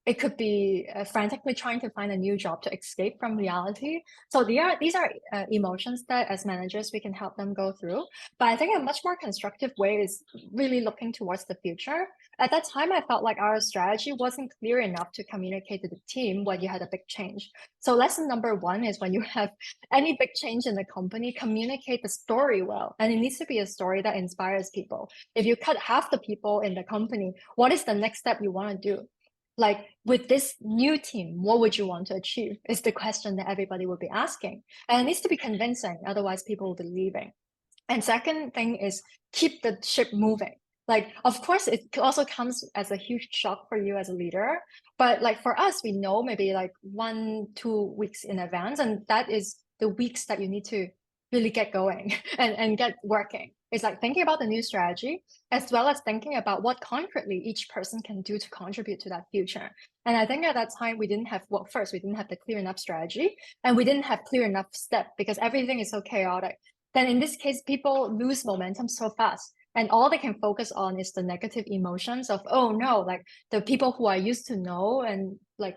It could be frantically trying to find a new job to escape from reality. So these are emotions that as managers we can help them go through. But I think a much more constructive way is really looking towards the future. At that time, I felt like our strategy wasn't clear enough to communicate to the team when you had a big change. So lesson number one is when you have any big change in the company, communicate the story well. And it needs to be a story that inspires people. If you cut half the people in the company, what is the next step you want to do? Like with this new team, what would you want to achieve? Is the question that everybody will be asking. And it needs to be convincing, otherwise people will be leaving. And second thing is keep the ship moving. Like, of course, it also comes as a huge shock for you as a leader. But like for us, we know maybe like 1, 2 weeks in advance, and that is the weeks that you need to really get going and get working. It's like thinking about the new strategy as well as thinking about what concretely each person can do to contribute to that future. And I think at that time we didn't have well, first we didn't have the clear enough strategy and we didn't have clear enough step because everything is so chaotic. Then in this case, people lose momentum so fast. And all they can focus on is the negative emotions of, oh no, like the people who I used to know and like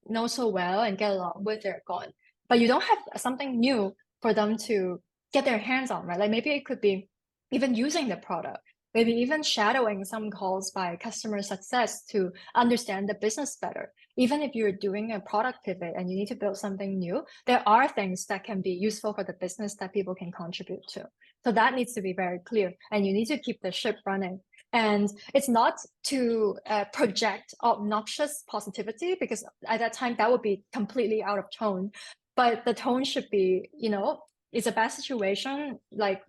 know so well and get along with, they're gone. But you don't have something new for them to get their hands on, right? Like maybe it could be even using the product, maybe even shadowing some calls by customer success to understand the business better. Even if you're doing a product pivot and you need to build something new, there are things that can be useful for the business that people can contribute to. So that needs to be very clear, and you need to keep the ship running. And it's not to project obnoxious positivity because at that time that would be completely out of tone. But the tone should be, it's a bad situation. Like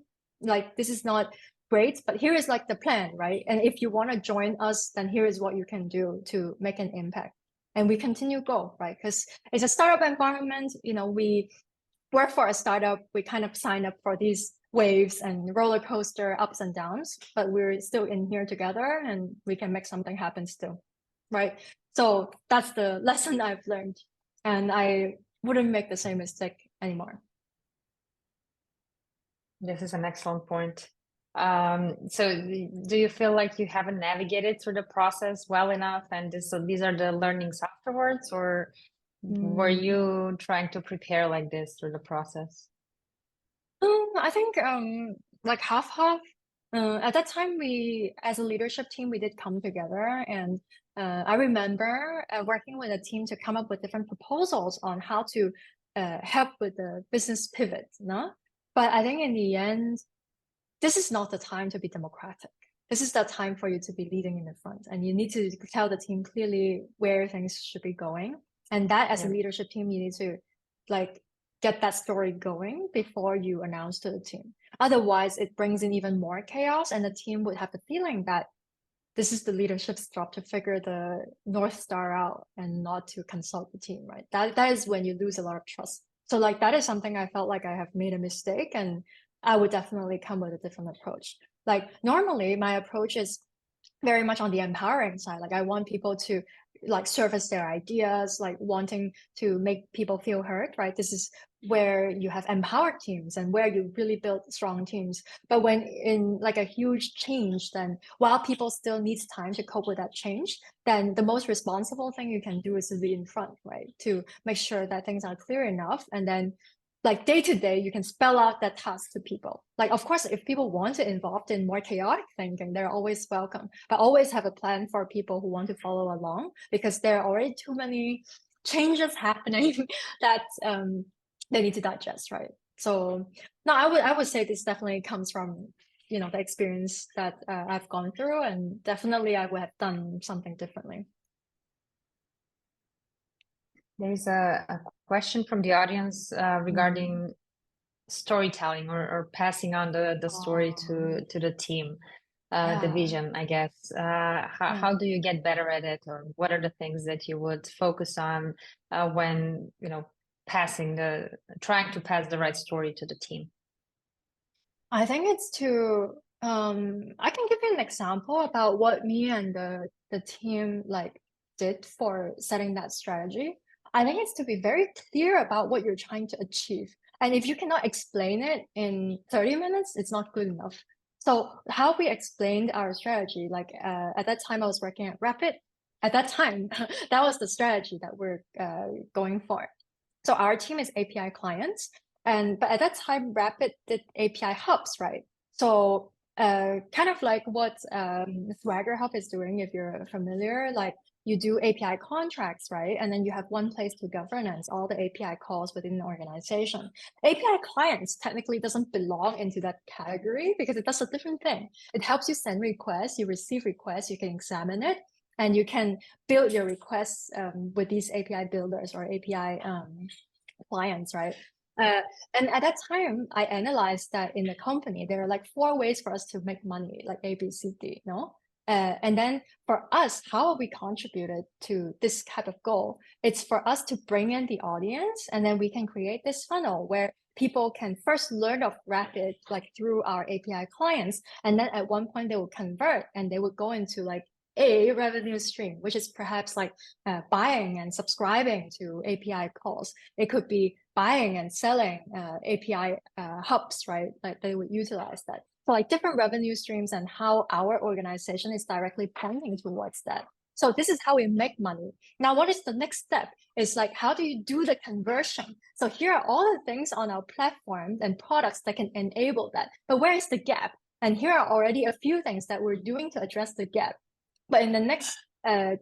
this is not great, but here is like the plan, right? And if you want to join us, then here is what you can do to make an impact. And we continue go, right? Because it's a startup environment. We work for a startup, we kind of sign up for these waves and roller coaster ups and downs, but we're still in here together and we can make something happen still, right? So that's the lesson I've learned, and I wouldn't make the same mistake anymore. This is an excellent point. So do you feel like you haven't navigated through the process well enough, and so these are the learnings afterwards, or were Mm. you trying to prepare like this through the process? I think like half half. At that time, we as a leadership team we did come together, and I remember working with a team to come up with different proposals on how to help with the business pivot. No, but I think in the end, this is not the time to be democratic. This is the time for you to be leading in the front, and you need to tell the team clearly where things should be going. And that, as a Yeah. leadership team, you need to like get that story going before you announce to the team. Otherwise, it brings in even more chaos, and the team would have the feeling that this is the leadership's job to figure the North Star out and not to consult the team, right? That is when you lose a lot of trust. So like that is something I felt like I have made a mistake, and I would definitely come with a different approach. Like normally my approach is very much on the empowering side. Like I want people to like surface their ideas, like wanting to make people feel heard, right? This is where you have empowered teams and where you really build strong teams. But when in like a huge change, then while people still need time to cope with that change, then the most responsible thing you can do is to be in front, right? To make sure that things are clear enough. And then like day to day, you can spell out that task to people. Like, of course, if people want to involved in more chaotic thinking, they're always welcome. But always have a plan for people who want to follow along, because there are already too many changes happening that they need to digest, right? So no, I would say this definitely comes from the experience that I've gone through, and definitely I would have done something differently. There's a question from the audience regarding storytelling or passing on the story to the team, the Yeah, vision, I guess. yeah. How do you get better at it, or what are the things that you would focus on when, trying to pass the right story to the team? I think it's to I can give you an example about what me and the team like did for setting that strategy. I think it's to be very clear about what you're trying to achieve. And if you cannot explain it in 30 minutes, it's not good enough. So how we explained our strategy, like at that time I was working at Rapid. At that time, that was the strategy that we're going for. So our team is API clients, but at that time, Rapid did API hubs, right? So kind of like what Swagger Hub is doing, if you're familiar, like you do API contracts, right? And then you have one place to governance all the API calls within the organization. API clients technically doesn't belong into that category because it does a different thing. It helps you send requests, you receive requests, you can examine it, and you can build your requests with these API builders or API clients, right? Uh, and at that time, I analyzed that in the company, there are like 4 ways for us to make money, like A, B, C, D, no? And then for us, how we contributed to this type of goal? It's for us to bring in the audience, and then we can create this funnel where people can first learn of Rapid, like through our API clients, and then at one point they will convert and they would go into like a revenue stream, which is perhaps like buying and subscribing to API calls. It could be buying and selling API hubs, right? Like they would utilize that. So like different revenue streams and how our organization is directly pointing towards that. So this is how we make money. Now, what is the next step? It's like, how do you do the conversion? So here are all the things on our platform and products that can enable that. But where is the gap? And here are already a few things that we're doing to address the gap. But in the next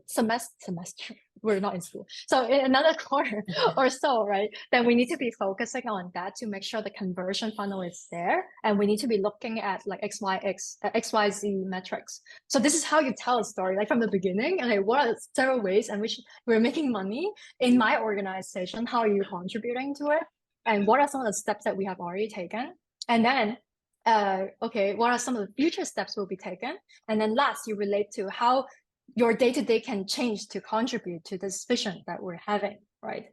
semester, we're not in school. So in another quarter or so, right, then we need to be focusing on that to make sure the conversion funnel is there. And we need to be looking at like XYZ metrics. So this is how you tell a story, like from the beginning. And like, what are several ways in which we're making money in my organization? How are you contributing to it? And what are some of the steps that we have already taken? And then okay, what are some of the future steps will be taken? And then last, you relate to how your day-to-day can change to contribute to this vision that we're having, right?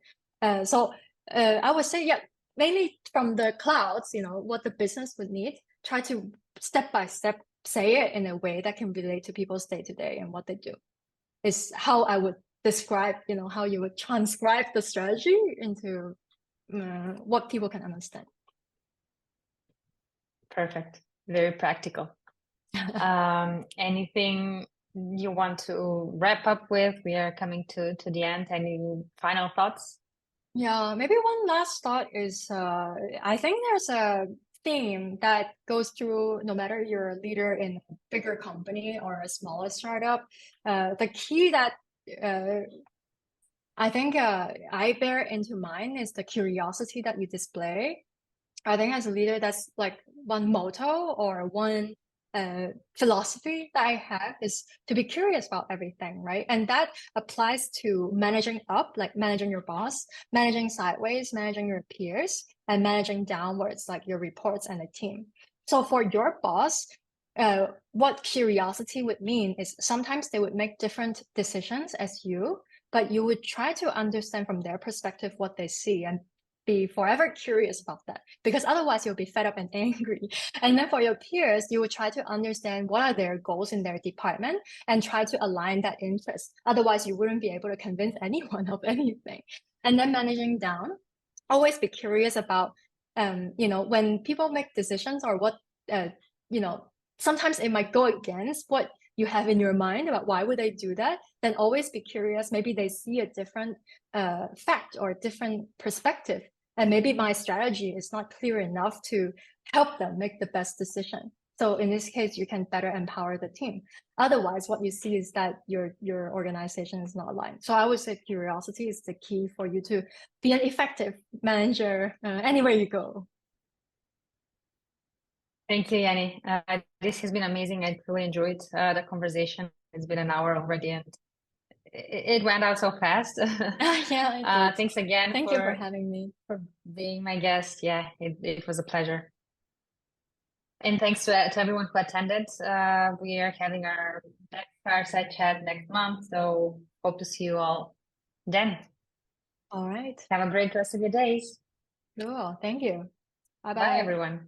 So I would say, yeah, mainly from the clouds, what the business would need, try to step by step say it in a way that can relate to people's day-to-day and what they do is how I would describe, how you would transcribe the strategy into what people can understand. Perfect. Very practical. Anything you want to wrap up with? We are coming to the end. Any final thoughts? Yeah, maybe one last thought is I think there's a theme that goes through no matter you're a leader in a bigger company or a smaller startup. The key that I think I bear into mind is the curiosity that you display. I think as a leader, that's like one motto or one philosophy that I have is to be curious about everything, right? And that applies to managing up, like managing your boss, managing sideways, managing your peers, and managing downwards, like your reports and the team. So for your boss, what curiosity would mean is sometimes they would make different decisions as you, but you would try to understand from their perspective what they see and be forever curious about that, because otherwise you'll be fed up and angry. And then for your peers, you will try to understand what are their goals in their department and try to align that interest. Otherwise, you wouldn't be able to convince anyone of anything. And then managing down, always be curious about, when people make decisions or what, sometimes it might go against what you have in your mind about why would they do that, then always be curious. Maybe they see a different fact or a different perspective. And maybe my strategy is not clear enough to help them make the best decision. So in this case, you can better empower the team. Otherwise, what you see is that your organization is not aligned. So I would say curiosity is the key for you to be an effective manager anywhere you go. Thank you, Yenny. This has been amazing. I truly enjoyed the conversation. It's been an hour already, and it went out so fast. Yeah, it did. Thanks again Thank you for having me. for being my guest. Yeah, it was a pleasure. And thanks to everyone who attended. We are having our next Fireside chat next month, so hope to see you all then. All right. Have a great rest of your days. Cool. Thank you. Bye, Bye-bye. everyone.